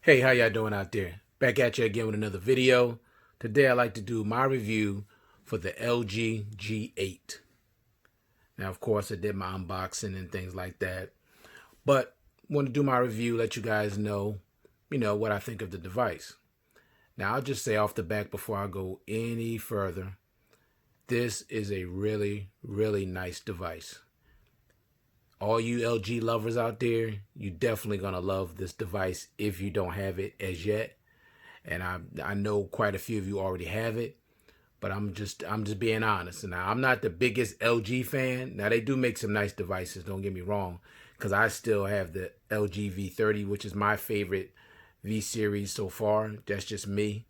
Hey, how y'all doing out there? Back at you again with another video. Today I'd like to do my review for the LG G8. Now, of course, I did my unboxing and things like that, but want to do my review, let you guys know, what I think of the device. Now, I'll just say off the back before I go any further, this is a really, really nice device. All you LG lovers out there, you definitely gonna love this device if you don't have it as yet. And I know quite a few of you already have it, but I'm just being honest. And now I'm not the biggest LG fan. Now they do make some nice devices, don't get me wrong, because I still have the LG V30, which is my favorite V series so far. That's just me.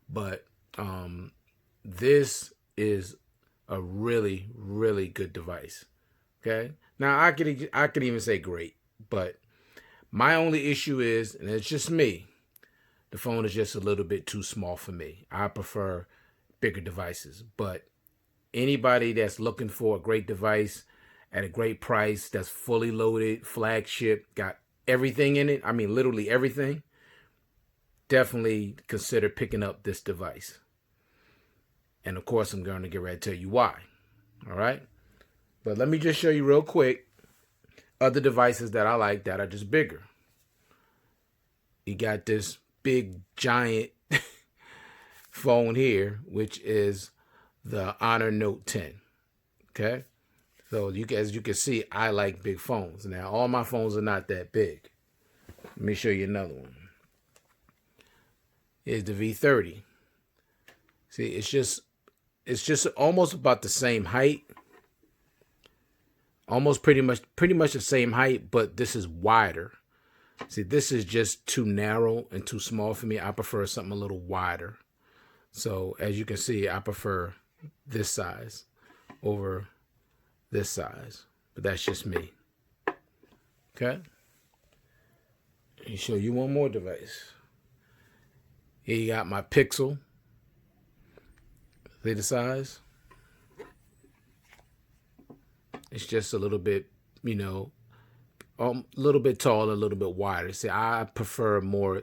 But this is a really, really good device. Okay. Now I could even say great, but my only issue is, and it's just me, the phone is just a little bit too small for me. I prefer bigger devices, but anybody that's looking for a great device at a great price, that's fully loaded, flagship, got everything in it, I mean literally everything, definitely consider picking up this device. And of course, I'm going to get ready to tell you why. All right. But let me just show you real quick other devices that I like that are just bigger. You got this big giant phone here, which is the Honor Note 10. Okay. So as you can see, I like big phones. Now, all my phones are not that big. Let me show you another one. Here's the V30. See, it's just almost about the same height. Almost pretty much the same height, but this is wider. See, this is just too narrow and too small for me. I prefer something a little wider. So as you can see, I prefer this size over this size, but that's just me. Okay. Let me show you one more device. Here you got my Pixel. See the size? It's just a little bit, a little bit taller, a little bit wider. See, I prefer more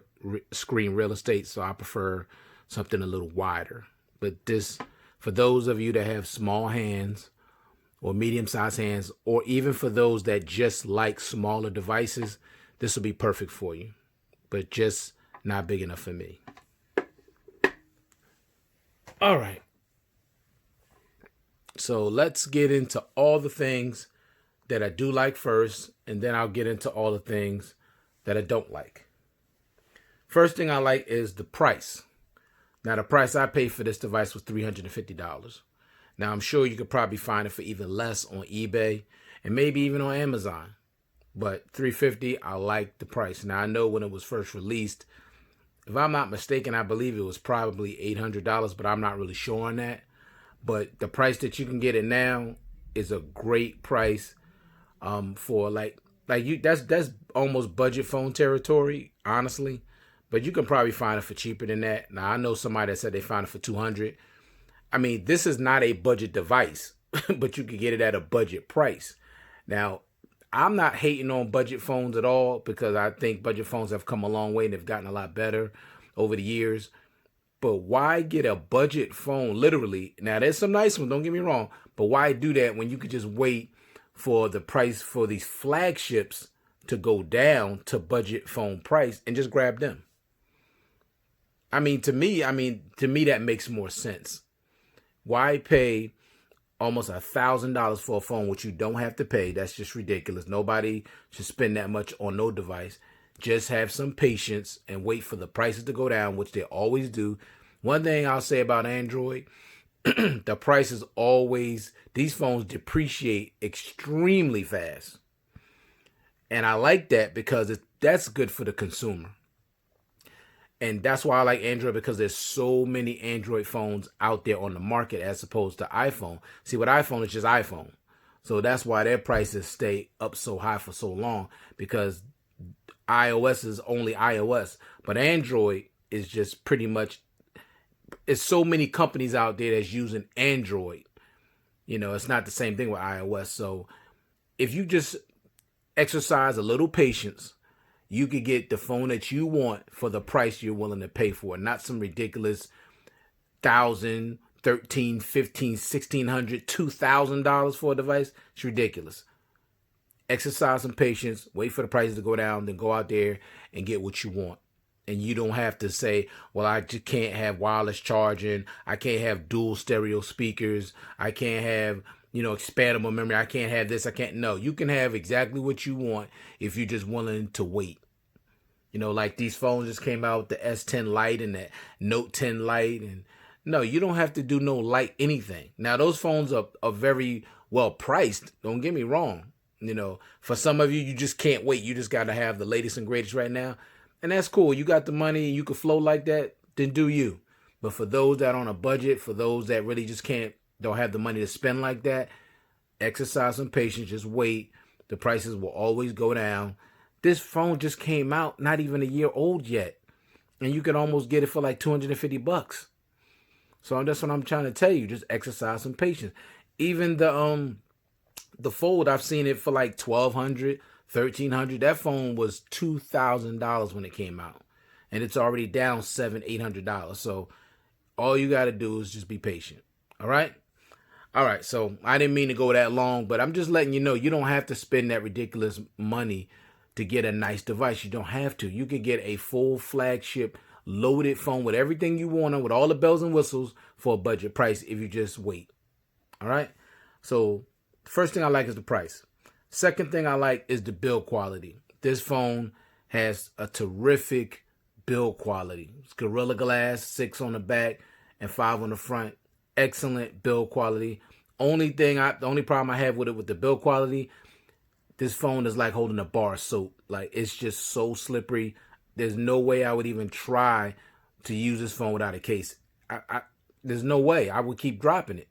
screen real estate, so I prefer something a little wider. But this, for those of you that have small hands or medium-sized hands, or even for those that just like smaller devices, this will be perfect for you, but just not big enough for me. All right. So let's get into all the things that I do like first, and then I'll get into all the things that I don't like. First thing I like is the price. Now, the price I paid for this device was $350. Now, I'm sure you could probably find it for even less on eBay and maybe even on Amazon. But $350, I like the price. Now, I know when it was first released, if I'm not mistaken, I believe it was probably $800, but I'm not really sure on that. But the price that you can get it now is a great price for like you. That's almost budget phone territory, honestly. But you can probably find it for cheaper than that. Now I know somebody that said they found it for $200. I mean, this is not a budget device, but you can get it at a budget price. Now, I'm not hating on budget phones at all because I think budget phones have come a long way and they've gotten a lot better over the years. But why get a budget phone, literally? Now, there's some nice ones, don't get me wrong. But why do that when you could just wait for the price for these flagships to go down to budget phone price and just grab them? I mean, to me, that makes more sense. Why pay almost $1,000 for a phone which you don't have to pay? That's just ridiculous. Nobody should spend that much on no device. Just have some patience and wait for the prices to go down, which they always do. One thing I'll say about Android, the prices always, these phones depreciate extremely fast. And I like that because that's good for the consumer. And that's why I like Android, because there's so many Android phones out there on the market as opposed to iPhone. See, with iPhone, it's just iPhone. So that's why their prices stay up so high for so long, because iOS is only iOS, but Android is just pretty much, it's so many companies out there that's using Android. It's not the same thing with iOS. So if you just exercise a little patience, you could get the phone that you want for the price you're willing to pay for it, not some ridiculous $1,000, $1,300, $1,500, $1,600, $2,000 for a device. It's ridiculous. Exercise some patience, wait for the prices to go down, then go out there and get what you want. And you don't have to say, well, I just can't have wireless charging. I can't have dual stereo speakers. I can't have, expandable memory. I can't have this. I can't. No, you can have exactly what you want if you're just willing to wait. Like these phones just came out, the S10 Lite and the Note 10 Lite. And no, you don't have to do no light anything. Now, those phones are very well priced. Don't get me wrong. For some of you, you just can't wait. You just got to have the latest and greatest right now. And that's cool. You got the money and you can flow like that, then do you. But for those that are on a budget, for those that really just don't have the money to spend like that, exercise some patience, just wait. The prices will always go down. This phone just came out, not even a year old yet. And you can almost get it for like $250. So that's what I'm trying to tell you. Just exercise some patience. Even the Fold, I've seen it for like $1,200, $1,300. That phone was $2,000 when it came out, and it's already down $700, $800. So all you got to do is just be patient. All right. So I didn't mean to go that long, but I'm just letting you know you don't have to spend that ridiculous money to get a nice device. You don't have to. You can get a full flagship loaded phone with everything you want on, with all the bells and whistles for a budget price if you just wait. All right. So first thing I like is the price. Second thing I like is the build quality. This phone has a terrific build quality. It's Gorilla Glass, 6 on the back and 5 on the front. Excellent build quality. The only problem I have with it, with the build quality, this phone is like holding a bar of soap. Like, it's just so slippery. There's no way I would even try to use this phone without a case. There's no way. I would keep dropping it.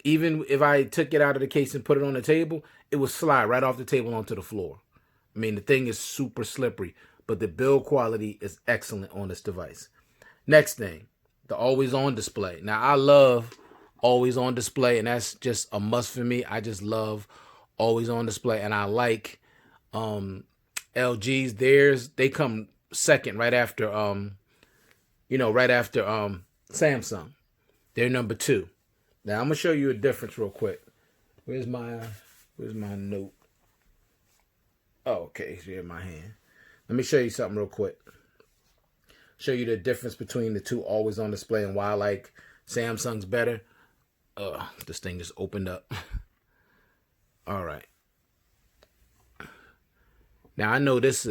Even if I took it out of the case and put it on the table, it would slide right off the table onto the floor. I mean, the thing is super slippery, but the build quality is excellent on this device. Next thing, the always on display. Now, I love always on display, and that's just a must for me. I just love always on display, and I like LG's. They come second right after Samsung. They're number 2. Now, I'm going to show you a difference real quick. Where's my note? Oh, okay. It's here in my hand. Let me show you something real quick. Show you the difference between the two always on display and why I like Samsung's better. This thing just opened up. All right. Now, I know this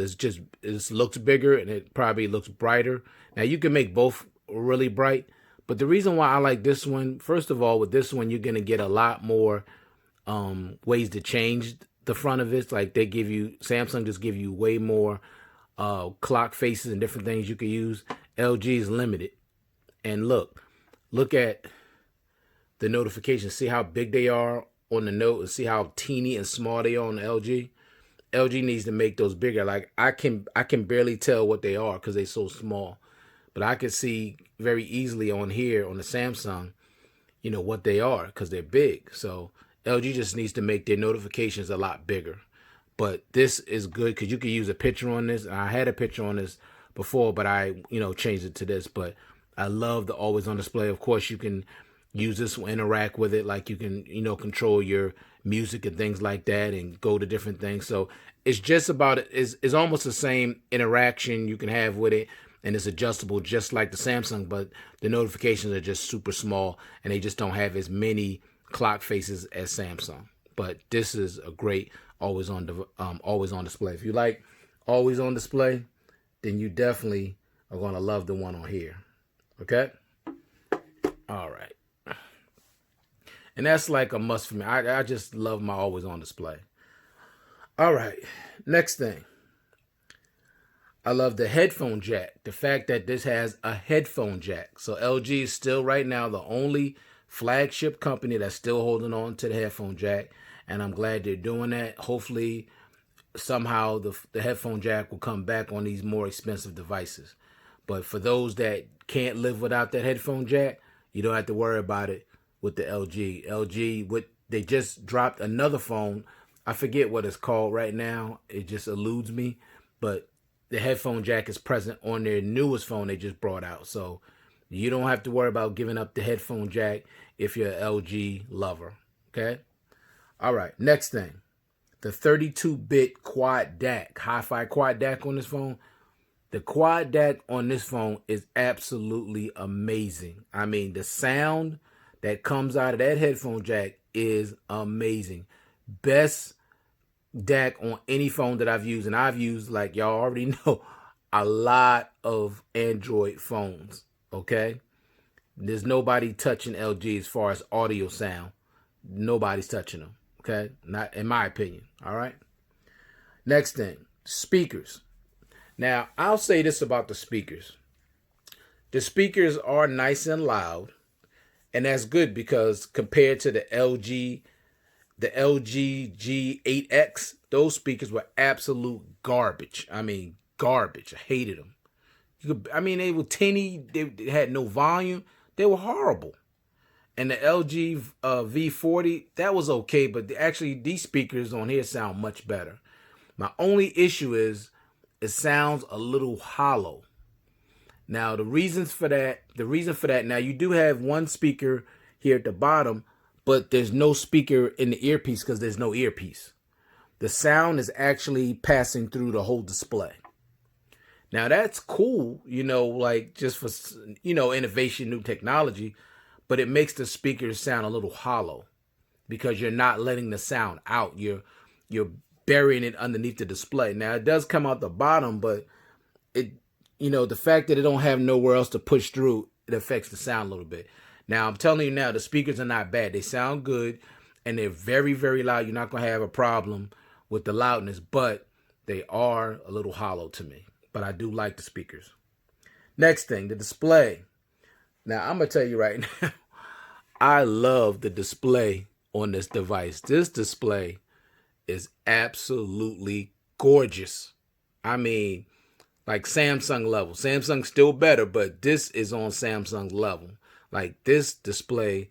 looks bigger and it probably looks brighter. Now, you can make both really bright. But the reason why I like this one, first of all, with this one, you're going to get a lot more ways to change the front of it. Like Samsung just give you way more clock faces and different things you can use. LG is limited. And look at the notifications. See how big they are on the Note, and see how teeny and small they are on the LG. LG needs to make those bigger. Like I can barely tell what they are because they're so small. But I can see very easily on here on the Samsung, what they are because they're big. So LG just needs to make their notifications a lot bigger. But this is good because you can use a picture on this. I had a picture on this before, but I, changed it to this. But I love the always on display. Of course, you can use this, interact with it. Like you can, control your music and things like that and go to different things. So it's just about it. It's almost the same interaction you can have with it. And it's adjustable just like the Samsung, but the notifications are just super small and they just don't have as many clock faces as Samsung. But this is a great always on display. If you like always on display, then you definitely are going to love the one on here. Okay? All right. And that's like a must for me. I just love my always on display. All right. Next thing. I love the headphone jack. The fact that this has a headphone jack. So LG is still right now the only flagship company that's still holding on to the headphone jack. And I'm glad they're doing that. Hopefully, somehow the headphone jack will come back on these more expensive devices. But for those that can't live without that headphone jack, you don't have to worry about it with the LG. LG, they just dropped another phone. I forget what it's called right now. It just eludes me. But the headphone jack is present on their newest phone they just brought out. So you don't have to worry about giving up the headphone jack if you're an LG lover. Okay. All right. Next thing, the 32-bit quad DAC, hi-fi quad DAC on this phone. The quad DAC on this phone is absolutely amazing. I mean, the sound that comes out of that headphone jack is amazing. Best DAC on any phone that I've used. And I've used, like y'all already know, a lot of Android phones. Okay. There's nobody touching LG as far as audio sound. Nobody's touching them. Okay. Not in my opinion. All right. Next thing, speakers. Now, I'll say this about the speakers. The speakers are nice and loud. And that's good because compared to the LG G8X, those speakers were absolute garbage. I mean, garbage. I hated them. They were tinny. They had no volume. They were horrible. And the LG V40, that was okay. But actually, these speakers on here sound much better. My only issue is it sounds a little hollow. Now, the reason for that, now you do have one speaker here at the bottom, but there's no speaker in the earpiece because there's no earpiece. The sound is actually passing through the whole display. Now, that's cool, like just for, innovation, new technology, but it makes the speakers sound a little hollow because you're not letting the sound out. You're burying it underneath the display. Now, it does come out the bottom, but the fact that it don't have nowhere else to push through, it affects the sound a little bit. Now, I'm telling you now, the speakers are not bad. They sound good, and they're very, very loud. You're not going to have a problem with the loudness, but they are a little hollow to me. But I do like the speakers. Next thing, the display. Now, I'm going to tell you right now, I love the display on this device. This display is absolutely gorgeous. I mean, like Samsung level. Samsung's still better, but this is on Samsung level. Like, this display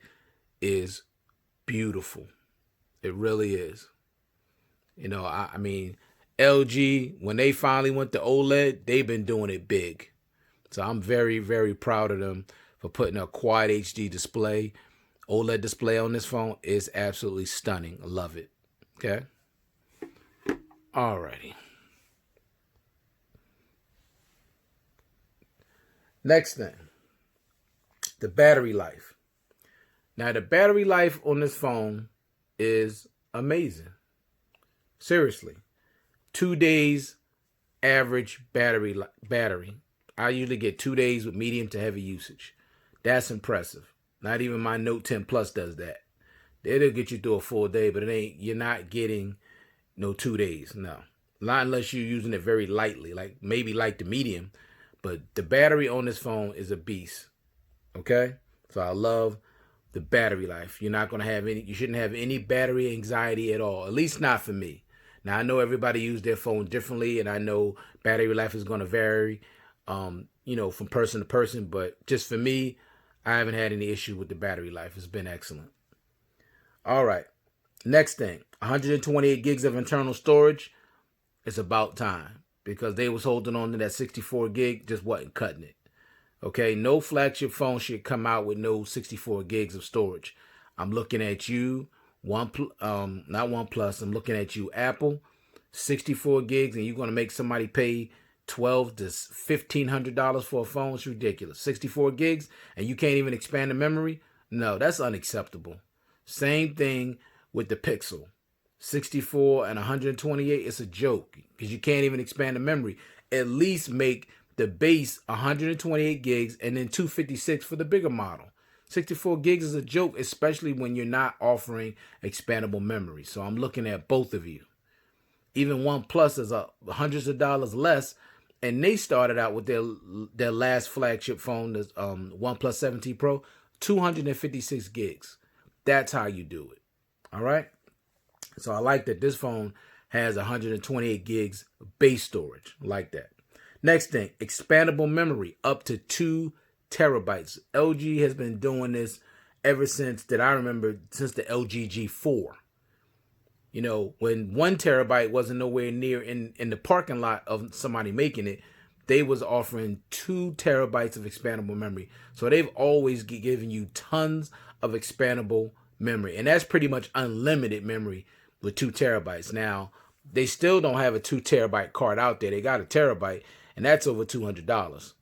is beautiful. It really is. I mean, LG, when they finally went to OLED, they've been doing it big. So I'm very, very proud of them for putting a quad HD display, OLED display on this phone. Is absolutely stunning. I love it. Okay. Alrighty. Next thing, the battery life. Now, the battery life on this phone is amazing. Seriously. 2 days average battery. I usually get 2 days with medium to heavy usage. That's impressive. Not even my Note 10 Plus does that. It'll get you through a full day, but you're not getting no 2 days. No. Not unless you're using it very lightly, like maybe like the medium. But the battery on this phone is a beast. Okay? So I love the battery life. You shouldn't have any battery anxiety at all. At least not for me. Now, I know everybody uses their phone differently, and I know battery life is going to vary, from person to person. But just for me, I haven't had any issue with the battery life. It's been excellent. All right. Next thing, 128 gigs of internal storage. It's about time. Because they was holding on to that 64 gig, just wasn't cutting it. Okay, no flagship phone should come out with no 64 gigs of storage. I'm looking at you, not OnePlus. I'm looking at you, Apple, 64 gigs, and you're gonna make somebody pay $1,200 to $1,500 for a phone? It's ridiculous. 64 gigs, and you can't even expand the memory? No, that's unacceptable. Same thing with the Pixel. 64 and 128, it's a joke because you can't even expand the memory. At least make the base 128 gigs and then 256 for the bigger model. 64 gigs is a joke, especially when you're not offering expandable memory. So I'm looking at both of you. Even OnePlus is hundreds of dollars less, and they started out with their last flagship phone, the OnePlus 7T Pro, 256 gigs. That's how you do it. All right. So I like that this phone has 128 gigs base storage. I like that. Next thing, expandable memory up to 2 terabytes. LG has been doing this ever since that I remember, since the LG G4. You know, when 1 terabyte wasn't nowhere near in the parking lot of somebody making it, they was offering 2 terabytes of expandable memory. So they've always given you tons of expandable memory, and that's pretty much unlimited memory with 2 terabytes. Now they still don't have a 2 terabyte card out there. They got a terabyte, and that's over $200.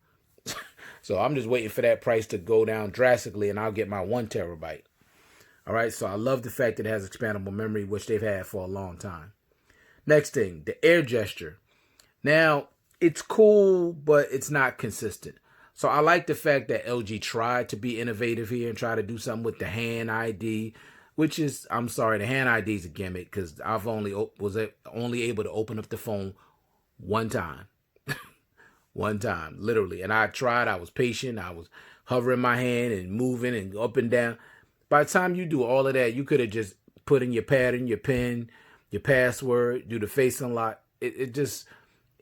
So I'm just waiting for that price to go down drastically, and I'll get my 1 terabyte. All right, so I love the fact that it has expandable memory, which they've had for a long time. Next thing, the air gesture. Now, it's cool, but it's not consistent. So I like the fact that LG tried to be innovative here and try to do something with the hand ID, which is, I'm sorry, the hand ID is a gimmick because I've only able to open up the phone one time. One time, literally. And I tried, I was patient, I was hovering my hand and moving and up and down. By the time you do all of that, you could have just put in your pattern, your PIN, your password, do the face unlock. It's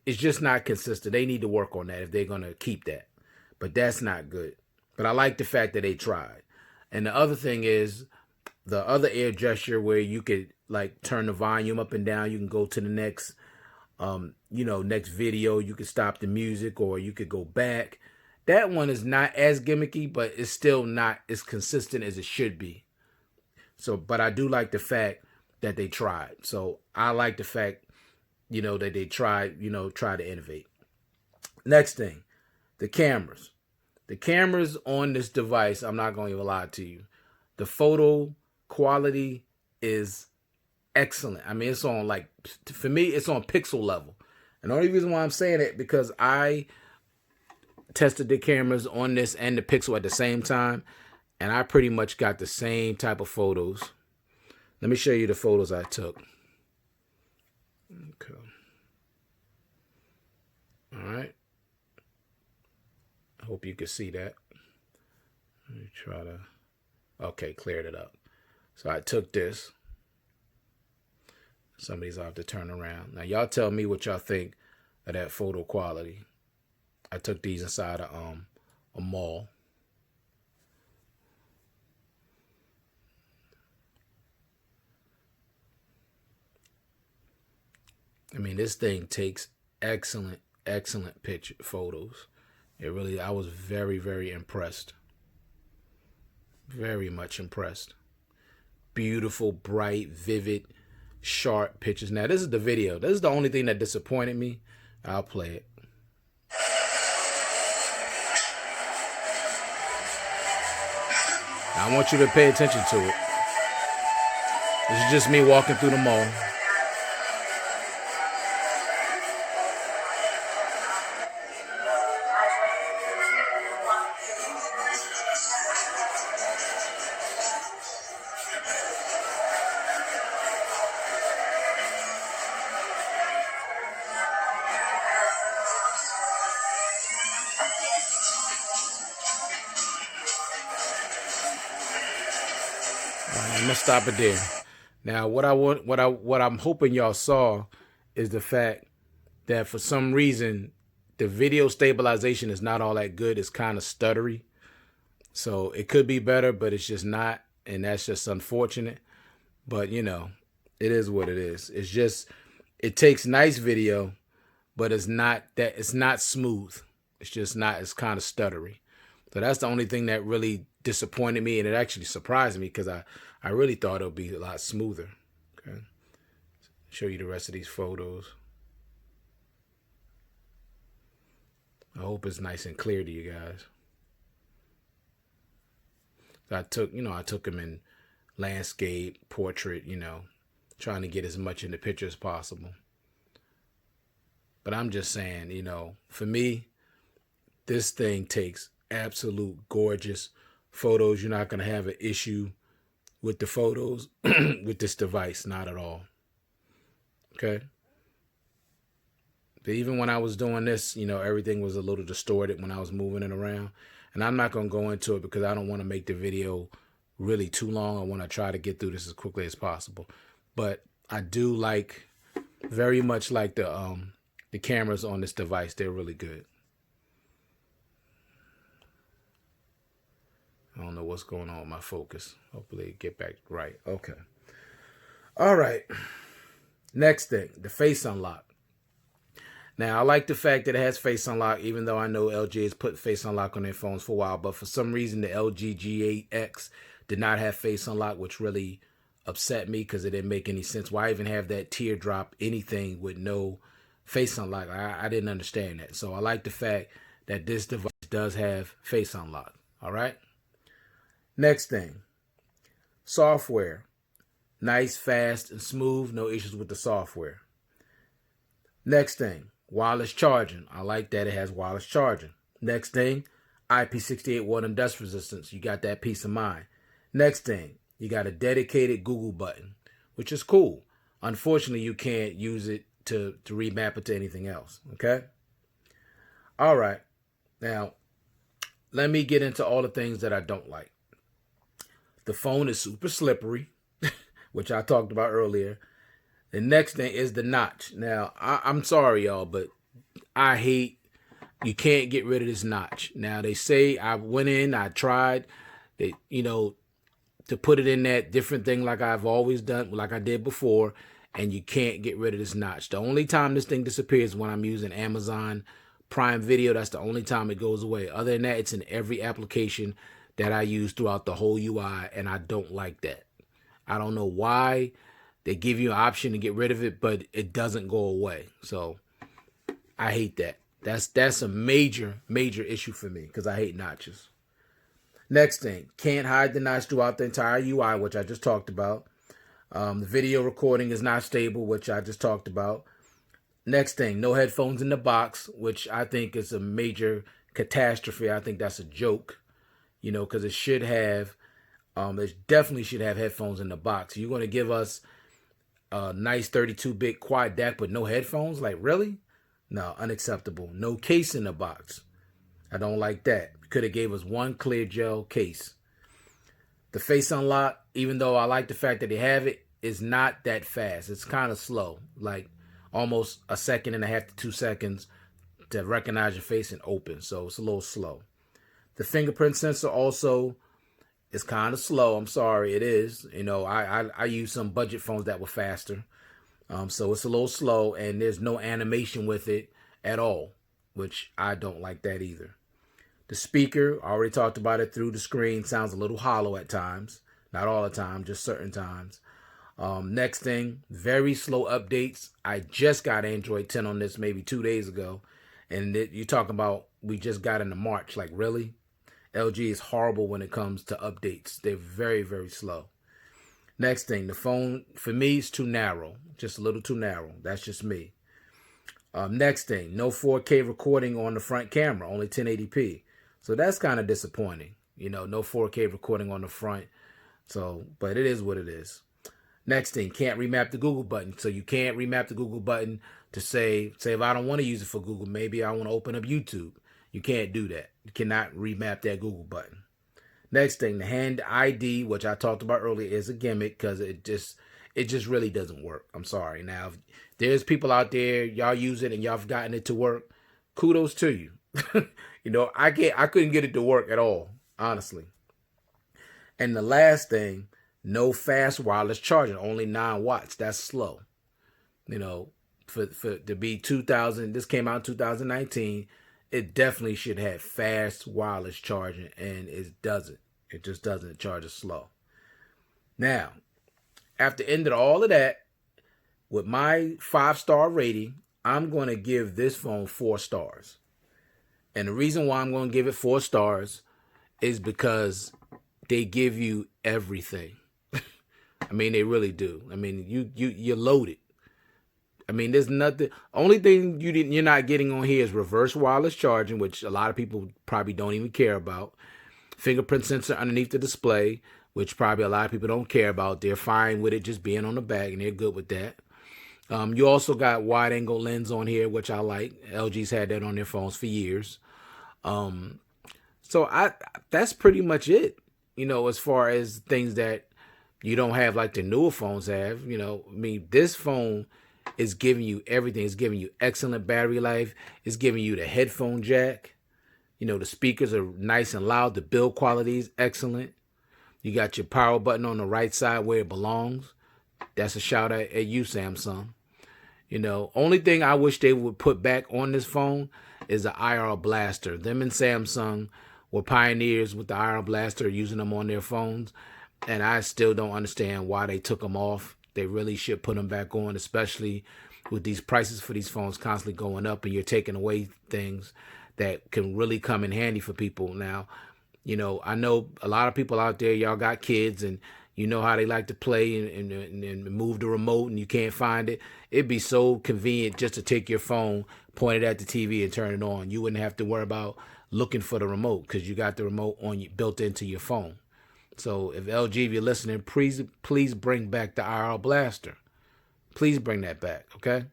just not consistent. They need to work on that if they're going to keep that. But that's not good. But I like the fact that they tried. And the other thing is the other air gesture where you could like turn the volume up and down. You can go to the next, next video. You could stop the music or you could go back. That one is not as gimmicky, but it's still not as consistent as it should be. So, but I do like the fact that they tried. So I like the fact, that they tried, try to innovate. Next thing, the cameras. The cameras on this device, I'm not going to even lie to you. The photo quality is excellent. I mean, it's on for me, it's on pixel level. And the only reason why I'm saying it because I tested the cameras on this and the Pixel at the same time, and I pretty much got the same type of photos. Let me show you the photos I took. Okay. All right. I hope you can see that. Let me try to... Okay, cleared it up. So I took this. Somebody's off to turn around. Now, y'all tell me what y'all think of that photo quality. I took these inside a mall. I mean, this thing takes excellent picture photos. I was very, very impressed. Very much impressed. Beautiful, bright, vivid, sharp pictures. Now, this is the video. This is the only thing that disappointed me. I'll play it. I want you to pay attention to it. This is just me walking through the mall. I'm gonna stop it there. Now, what I'm hoping y'all saw is the fact that for some reason the video stabilization is not all that good. It's kind of stuttery, so it could be better, but it's just not, and that's just unfortunate. But it is what it is. It takes nice video, but it's not smooth. It's just not. It's kind of stuttery. So that's the only thing that really disappointed me, and it actually surprised me because I really thought it would be a lot smoother. Okay, show you the rest of these photos. I hope it's nice and clear to you guys. So I took them in landscape, portrait, trying to get as much in the picture as possible. But I'm just saying, for me, this thing takes absolute gorgeous photos. You're not going to have an issue with the photos with this device, not at all. Okay. But even when I was doing this, everything was a little distorted when I was moving it around. And I'm not going to go into it because I don't want to make the video really too long. I want to try to get through this as quickly as possible. But I do very much like the cameras on this device. They're really good. I don't know what's going on with my focus. Hopefully it get back right. Okay. All right. Next thing, the face unlock. Now, I like the fact that it has face unlock, even though I know LG has put face unlock on their phones for a while. But for some reason, the LG G8X did not have face unlock, which really upset me because it didn't make any sense. Why even have that teardrop anything with no face unlock? I didn't understand that. So I like the fact that this device does have face unlock. All right. Next thing, software. Nice, fast, and smooth. No issues with the software. Next thing, wireless charging. I like that it has wireless charging. Next thing, IP68 water and dust resistance. You got that peace of mind. Next thing, you got a dedicated Google button, which is cool. Unfortunately, you can't use it to remap it to anything else. Okay? All right. Now, let me get into all the things that I don't like. The phone is super slippery, which I talked about earlier. The next thing is the notch. Now, I'm sorry, y'all, but I hate, you can't get rid of this notch. Now, they say I went in, I tried, to put it in that different thing like I've always done, like I did before, and you can't get rid of this notch. The only time this thing disappears is when I'm using Amazon Prime Video. That's the only time it goes away. Other than that, it's in every application that I use throughout the whole UI, and I don't like that. I don't know why they give you an option to get rid of it, but it doesn't go away. So I hate that. That's a major issue for me because I hate notches. Next thing, can't hide the notch throughout the entire UI, which I just talked about. The video recording is not stable, which I just talked about. Next thing, no headphones in the box, which I think is a major catastrophe. I think that's a joke, because it should have, it definitely should have headphones in the box. You're going to give us a nice 32-bit quad DAC but no headphones? Like, really? No, unacceptable. No case in the box. I don't like that. Could have gave us one clear gel case. The face unlock, even though I like the fact that they have it, is not that fast. It's kind of slow, like almost a second and a half to 2 seconds to recognize your face and open. So it's a little slow. The fingerprint sensor also is kind of slow. I'm sorry, it is. I use some budget phones that were faster. So it's a little slow, and there's no animation with it at all, which I don't like that either. The speaker, I already talked about it through the screen, sounds a little hollow at times. Not all the time, just certain times. Next thing, very slow updates. I just got Android 10 on this maybe 2 days ago. And you're talking about we just got into March. Like, really? LG is horrible when it comes to updates. They're very, very slow. Next thing, the phone, for me, is too narrow. Just a little too narrow. That's just me. Next thing, no 4K recording on the front camera, only 1080p. So that's kind of disappointing. No 4K recording on the front. So, but it is what it is. Next thing, can't remap the Google button. So you can't remap the Google button to say if I don't want to use it for Google, maybe I want to open up YouTube. You can't do that. You cannot remap that Google button. Next thing, the Hand ID, which I talked about earlier, is a gimmick because it just really doesn't work. I'm sorry. Now, if there's people out there, y'all use it and y'all have gotten it to work, kudos to you. I couldn't get it to work at all, honestly. And the last thing, no fast wireless charging, only 9 watts. That's slow. For to be 2000, this came out in 2019. It definitely should have fast wireless charging, and it doesn't. It just doesn't. It charges slow. Now, after ending all of that, with my 5-star rating, I'm going to give this phone 4 stars. And the reason why I'm going to give it 4 stars is because they give you everything. I mean, they really do. I mean, you're loaded. I mean, there's nothing. Only thing you're not getting on here is reverse wireless charging, which a lot of people probably don't even care about. Fingerprint sensor underneath the display, which probably a lot of people don't care about. They're fine with it just being on the back, and they're good with that. You also got wide angle lens on here, which I like. LG's had that on their phones for years. So that's pretty much it. As far as things that you don't have like the newer phones have. This phone is giving you everything. It's giving you excellent battery life. It's giving you the headphone jack. The speakers are nice and loud. The build quality is excellent. You got your power button on the right side where it belongs. That's a shout out at you, Samsung. You know, only thing I wish they would put back on this phone is the IR blaster. Them and Samsung were pioneers with the IR blaster, using them on their phones. And I still don't understand why they took them off. They really should put them back on, especially with these prices for these phones constantly going up, and you're taking away things that can really come in handy for people. Now, you know, I know a lot of people out there, y'all got kids, and you know how they like to play and move the remote and you can't find it. It'd be so convenient just to take your phone, point it at the TV, and turn it on. You wouldn't have to worry about looking for the remote because you got the remote on built into your phone. So if LG, if you're listening, please bring back the IR blaster. Please bring that back, okay?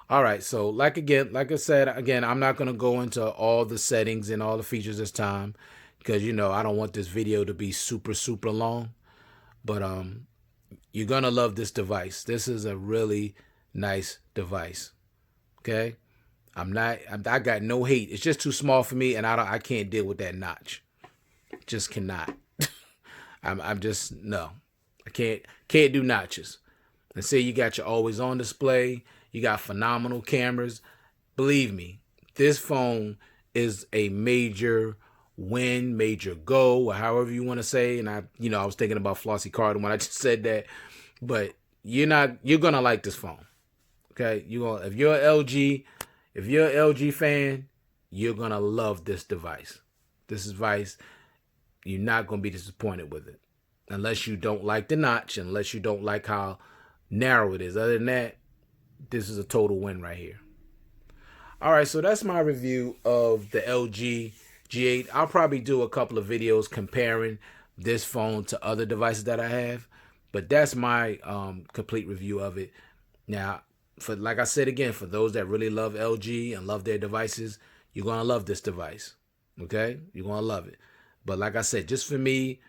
All right, so like I said, I'm not going to go into all the settings and all the features this time because, you know, I don't want this video to be super long. But you're going to love this device. This is a really nice device, okay? I got no hate. It's just too small for me, and I can't deal with that notch. Just cannot. I'm just, no. I can't do notches. And say you got your always on display. You got phenomenal cameras. Believe me, this phone is a major win, major go, or however you want to say. And I was thinking about Flossie Carter when I just said that. But you're gonna like this phone. Okay? If you're an LG fan, you're gonna love this device. This device, you're not gonna be disappointed with it. Unless you don't like the notch, unless you don't like how narrow it is. Other than that, this is a total win right here. All right, so that's my review of the LG G8. I'll probably do a couple of videos comparing this phone to other devices that I have, but that's my complete review of it. Now, like I said again, for those that really love LG and love their devices, you're going to love this device, okay? You're going to love it. But like I said, just for me,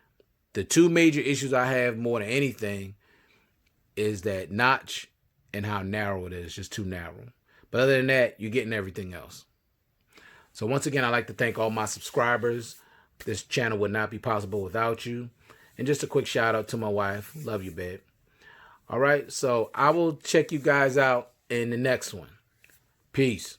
the two major issues I have more than anything is that notch and how narrow it is, just too narrow. But other than that, you're getting everything else. So once again, I'd like to thank all my subscribers. This channel would not be possible without you. And just a quick shout out to my wife. Love you, babe. All right, so I will check you guys out in the next one. Peace.